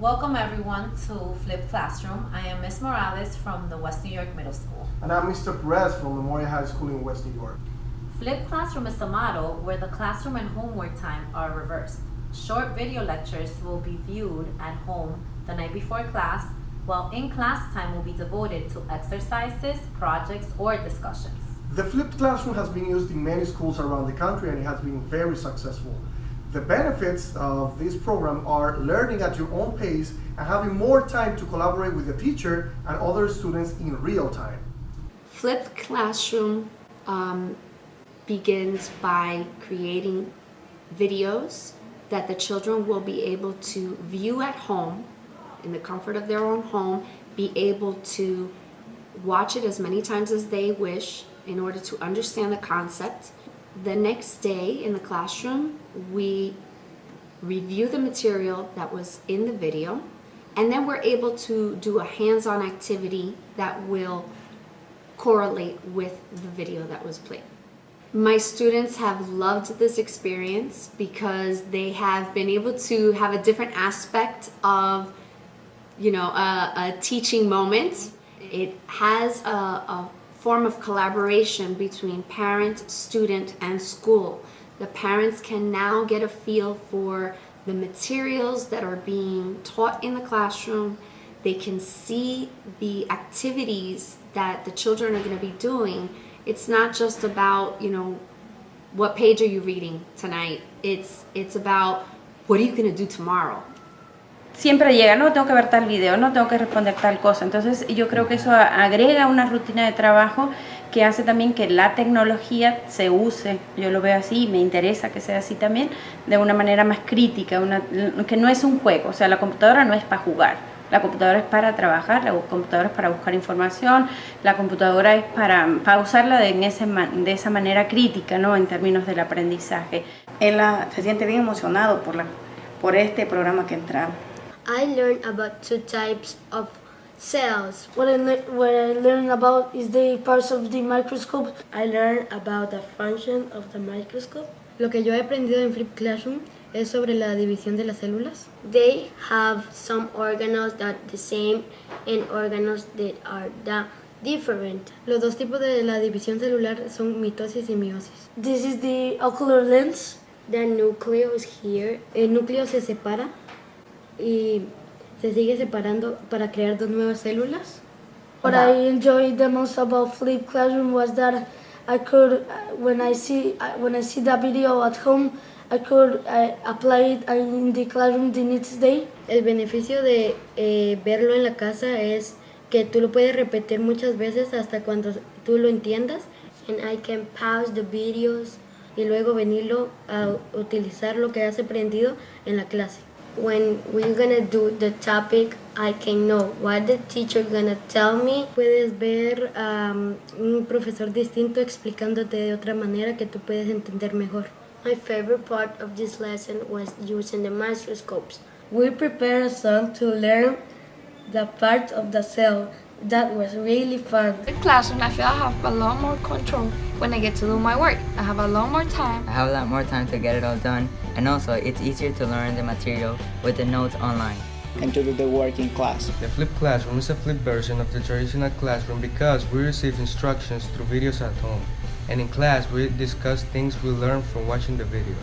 Welcome everyone to Flip Classroom. I am Ms. Morales from the West New York Middle School. And I'm Mr. Perez from Memorial High School in West New York. Flip Classroom is a model where the classroom and homework time are reversed. Short video lectures will be viewed at home the night before class, while in-class time will be devoted to exercises, projects, or discussions. The flipped classroom has been used in many schools around the country and it has been very successful. The benefits of this program are learning at your own pace and having more time to collaborate with the teacher and other students in real time. Flipped Classroom begins by creating videos that the children will be able to view at home, in the comfort of their own home, be able to watch it as many times as they wish in order to understand the concept. The next day in the classroom, we review the material that was in the video, and then we're able to do a hands-on activity that will correlate with the video that was played. My students have loved this experience because they have been able to have a different aspect of, a teaching moment. It has a form of collaboration between parent, student, and school. The parents can now get a feel for the materials that are being taught in the classroom. They can see the activities that the children are going to be doing. It's not just about, what page are you reading tonight? It's about what are you going to do tomorrow? Siempre llega, no, tengo que ver tal video, no, tengo que responder tal cosa. Entonces yo creo que eso agrega una rutina de trabajo que hace también que la tecnología se use, yo lo veo así y me interesa que sea así también, de una manera más crítica, que no es un juego. O sea, la computadora no es para jugar, la computadora es para trabajar, la computadora es para buscar información, la computadora es para usarla de esa manera crítica, ¿no? En términos del aprendizaje. Él se siente bien emocionado por este programa que entra. I learned about two types of cells. What I learned about is the parts of the microscope. I learned about the function of the microscope. Lo que yo he aprendido en Flip Classroom es sobre la división de las células. They have some organelles that the same and organelles that are different. Los dos tipos de la división celular son mitosis y meiosis. This is the ocular lens. The nucleus here. El núcleo se separa y se sigue separando para crear dos nuevas células. What I enjoyed the most about Flip Classroom was that I could, when I see the video at home, I could apply it in the classroom the next day. El beneficio de verlo en la casa es que tú lo puedes repetir muchas veces hasta cuando tú lo entiendas. And I can pause the videos y luego venirlo a utilizar lo que has aprendido en la clase. When we're gonna do the topic, I can know what the teacher gonna tell me. Puedes ver un profesor distinto explicándote de otra manera que tú puedes entender mejor. My favorite part of this lesson was using the microscopes. We prepared a song to learn the part of the cell. That was really fun. In classroom, I feel I have a lot more control when I get to do my work. I have a lot more time. I have a lot more time to get it all done, and also it's easier to learn the material with the notes online. And to do the work in class. The flipped classroom is a flipped version of the traditional classroom because we receive instructions through videos at home, and in class we discuss things we learn from watching the video.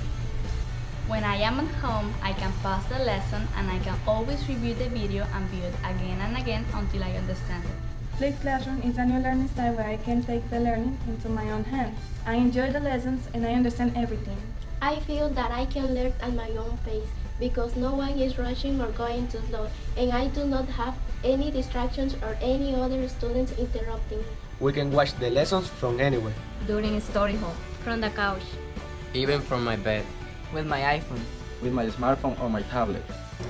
When I am at home, I can pause the lesson and I can always review the video and view it again and again until I understand it. Flipped Classroom is a new learning style where I can take the learning into my own hands. I enjoy the lessons and I understand everything. I feel that I can learn at my own pace because no one is rushing or going too slow, and I do not have any distractions or any other students interrupting me. We can watch the lessons from anywhere. During study hall, from the couch, even from my bed, with my iPhone, with my smartphone or my tablet.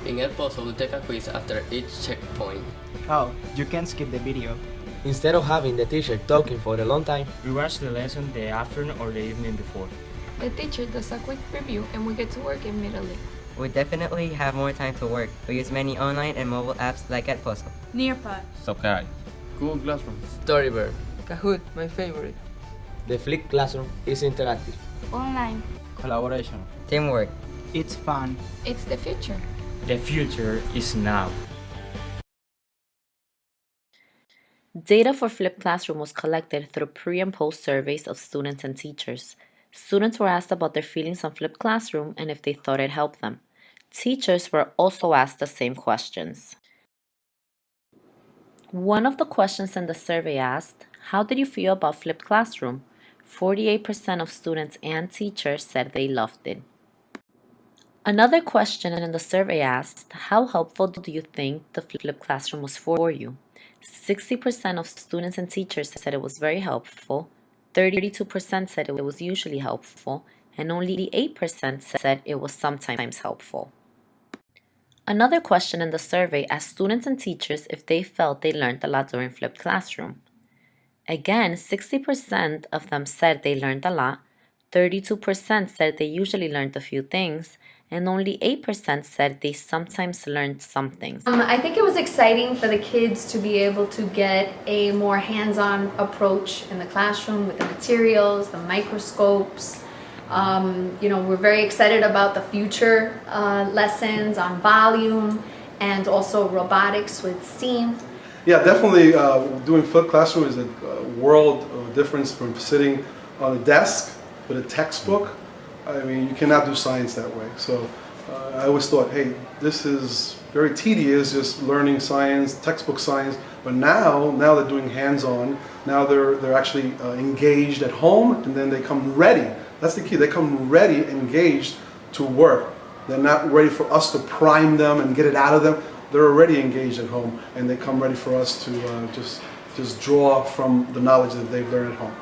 In El Pozo, we take a quiz after each checkpoint. Oh, you can skip the video. Instead of having the teacher talking for a long time, we watch the lesson the afternoon or the evening before. The teacher does a quick review and we get to work immediately. We definitely have more time to work. We use many online and mobile apps like El Pozo, Nearpod, Sakai, Google Classroom, Storybird, Kahoot, my favorite. The Flip Classroom is interactive, online, collaboration, teamwork. It's fun. It's the future. The future is now. Data for Flipped Classroom was collected through pre- and post surveys of students and teachers. Students were asked about their feelings on Flipped Classroom and if they thought it helped them. Teachers were also asked the same questions. One of the questions in the survey asked, "How did you feel about Flipped Classroom?" 48% of students and teachers said they loved it. Another question in the survey asked, "How helpful do you think the Flipped Classroom was for you?" 60% of students and teachers said it was very helpful, 32% said it was usually helpful, and only 8% said it was sometimes helpful. Another question in the survey asked students and teachers if they felt they learned a lot during Flipped Classroom. Again, 60% of them said they learned a lot, 32% said they usually learned a few things, and only 8% said they sometimes learned some things. I think it was exciting for the kids to be able to get a more hands-on approach in the classroom with the materials, the microscopes. We're very excited about the future lessons on volume and also robotics with STEAM. Yeah, definitely doing Flipped Classroom is a world of difference from sitting on a desk with a textbook. I mean, you cannot do science that way. So I always thought, hey, this is very tedious, just learning science, textbook science. But now they're doing hands-on. Now they're actually engaged at home, and then they come ready. That's the key. They come ready, engaged to work. They're not ready for us to prime them and get it out of them. They're already engaged at home, and they come ready for us to just draw from the knowledge that they've learned at home.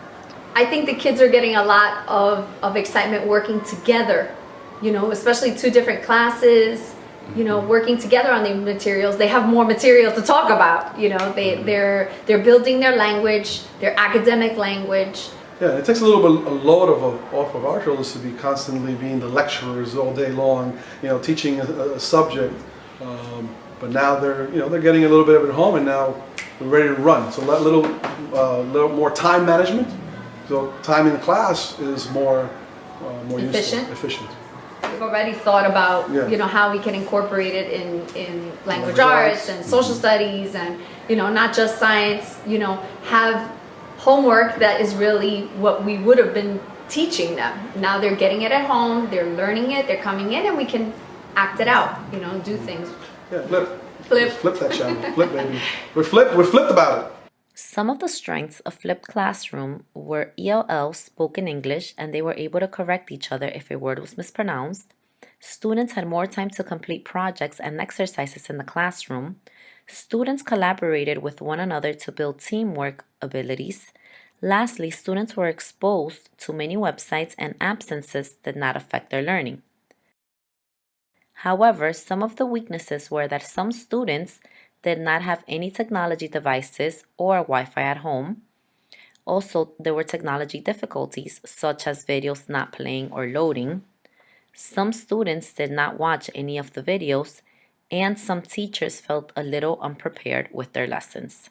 I think the kids are getting a lot of excitement working together, especially two different classes, working together on the materials. They have more material to talk about, they're building their language, their academic language. Yeah, it takes a little bit a load off of our shoulders to be constantly being the lecturers all day long, teaching a subject. But now they're getting a little bit of it at home, and now we're ready to run. So a little more time management. So time in the class is more efficient. We've already thought about how we can incorporate it in language arts and social studies, and not just science. Have homework that is really what we would have been teaching them. Now they're getting it at home, they're learning it, they're coming in, and we can act it out, do things. Yeah, flip that channel, flip baby. We're flipped about it. Some of the strengths of Flipped Classroom were ELL spoken English, and they were able to correct each other if a word was mispronounced. Students had more time to complete projects and exercises in the classroom. Students collaborated with one another to build teamwork abilities. Lastly, students were exposed to many websites, and absences did not affect their learning. However, some of the weaknesses were that some students did not have any technology devices or Wi-Fi at home. Also, there were technology difficulties, such as videos not playing or loading. Some students did not watch any of the videos, and some teachers felt a little unprepared with their lessons.